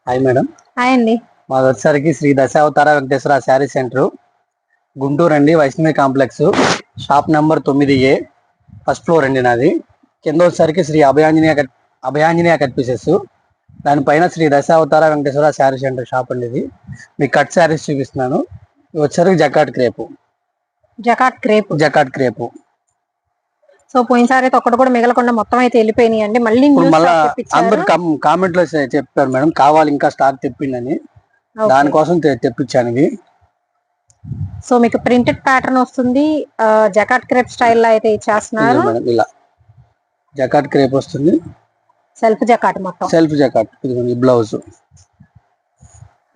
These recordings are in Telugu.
Hi madam. హాయ్ అండి. మాది వచ్చేసరికి శ్రీ దశావతార వెంకటేశ్వర శారీ సెంటర్, గుంటూరు అండి. Vaishnavi complex, shop number 9A, first floor అండి నాది. కింద వచ్చేసరికి శ్రీ అభయాంజనేయ కట్ పీసెస్, దానిపైన శ్రీ దశావతార వెంకటేశ్వర శారీ సెంటర్ షాప్ అండి. ఇది మీకు కట్ శారీస్ చూపిస్తున్నాను. ఇది వచ్చేసరికి జకాట్ క్రేపు. సో పోయినసారి అయితే ఒక్కటి కూడా మిగలకుండా మొత్తం అయితే వెళ్ళిపోయినాయి అండి. మళ్ళీ అందరు కామెంట్ లో చెప్పారు మేడం, కావాలి ఇంకా స్టాక్ తెప్పిండని, దానికోసం తెప్పించాను ఇది. సో మీకు ప్రింటెడ్ ప్యాటర్న్ వస్తుంది, జకాట్ క్రేప్ స్టైల్ అయితే ఇచ్చేస్తున్నారు. ఇలా జకాట్ క్రేప్ వస్తుంది, సెల్ఫ్ జకాట్ మొత్తం. సెల్ఫ్ జకాట్. ఇది బ్లౌజ్.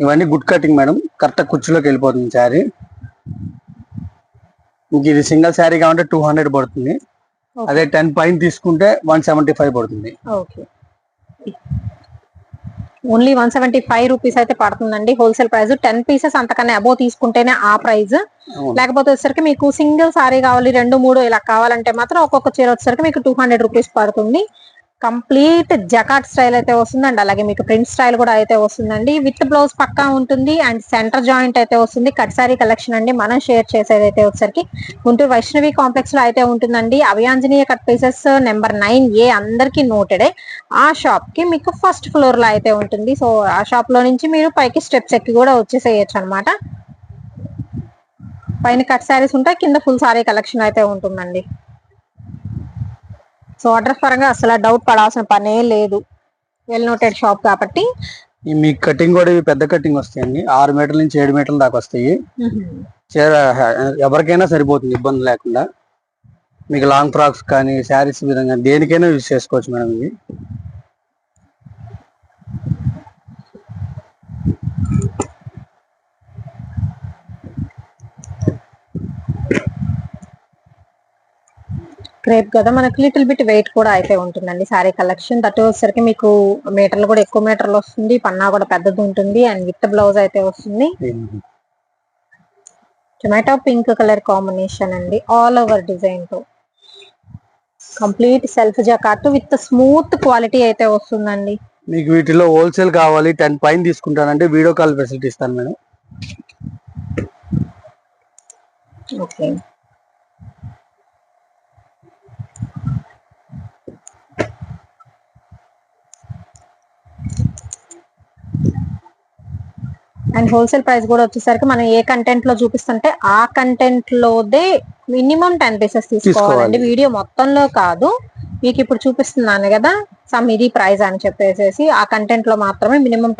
ఇవన్నీ గుడ్ కటింగ్ మేడం, కరెక్ట్ కుర్చీలోకి వెళ్ళిపోతుంది శారీ. ఇది సింగిల్ శారీ కావాలంటే 200 పడుతుంది, అదే 10 పైన తీసుకుంటే 175 పడుతుంది. ఓకే, ఓన్లీ 175 రూపీస్ అయితే పడుతుందండి హోల్సేల్ ప్రైస్. 10 పీసెస్ అంతకన్నా అబోవ్ తీసుకుంటేనే ఆ ప్రైస్. లేకపోతే వచ్చేసరికి మీకు సింగిల్ సారీ కావాలి, 2, 3 ఇలా కావాలంటే మాత్రం ఒక్కొక్క చీర వచ్చేసరికి మీకు 200 రూపీస్ పడుతుంది. కంప్లీట్ జకాట్ స్టైల్ అయితే వస్తుందండి. అలాగే మీకు ప్రింట్ స్టైల్ కూడా అయితే వస్తుందండి. విత్ బ్లౌజ్ పక్కా ఉంటుంది అండ్ సెంటర్ జాయింట్ అయితే వస్తుంది. కట్ సారీ కలెక్షన్ అండి మనం షేర్ చేసేది అయితే వచ్చేసరికి గుంటూరు వైష్ణవి కాంప్లెక్స్ లో అయితే ఉంటుందండి. Abhayanjaneya cut pieces number 9A అందరికి నోటెడే. ఆ షాప్ కి మీకు ఫస్ట్ ఫ్లోర్ లో అయితే ఉంటుంది. సో ఆ షాప్ లో నుంచి మీరు పైకి స్టెప్స్ ఎక్కి కూడా వచ్చేసేయచ్చు అనమాట. పైన కట్ సారీస్ ఉంటాయి, కింద ఫుల్ సారీ కలెక్షన్ అయితే ఉంటుందండి. సో ఆర్డర్ పరంగా అసలు డౌట్ పడాల్సిన పనే లేదు, వెల్ నోటెడ్ షాప్ కాబట్టి. మీ కటింగ్ కూడా పెద్ద కటింగ్ వస్తాయండి, 6 మీటర్ల నుంచి 7 మీటర్ల దాకా వస్తాయి. ఎవరికైనా సరిపోతుంది ఇబ్బంది లేకుండా. మీకు లాంగ్ ఫ్రాక్స్ కానీ శారీస్ విధంగా దేనికైనా యూజ్ చేసుకోవచ్చు మేడం. ఇవి క్రేప్ కదా, మనకి లిటిల్ బిట్ వెయిట్ కూడా అయితే ఉంటుందండి సారీ కలెక్షన్. దట్ వచ్చేసరికి మీకు మీటర్లు కూడా ఎక్కువ మీటర్లు వస్తుంది, పన్నా కూడా పెద్దది ఉంటుంది అండ్ విత్ బ్లౌజ్ అయితే వస్తుంది. టొమాటో పింక్ కలర్ కాంబినేషన్ అండి, ఆల్ ఓవర్ డిజైన్ తో complete self jacket with smooth quality అయితే వస్తుందండి. మీకు వీటిలో హోల్సేల్ కావాలి 10 పైన తీసుకుంటానంటే వీడియో కాల్ ఫెసిలిటీ ఇస్తాను madam. Okay, and wholesale price కూడా వచ్చేసరికి మనం ఏ కంటెంట్ లో చూపిస్తుంటే ఆ కంటెంట్ లోదే మినిమం 10 పీసెస్ తీసుకోవాలండి. వీడియో మొత్తంలో కాదు, మీకు ఇప్పుడు చూపిస్తున్నాను కదా సమ్ ఇది ప్రైస్ అని చెప్పేసి ఆ కంటెంట్ లో మాత్రమే మినిమం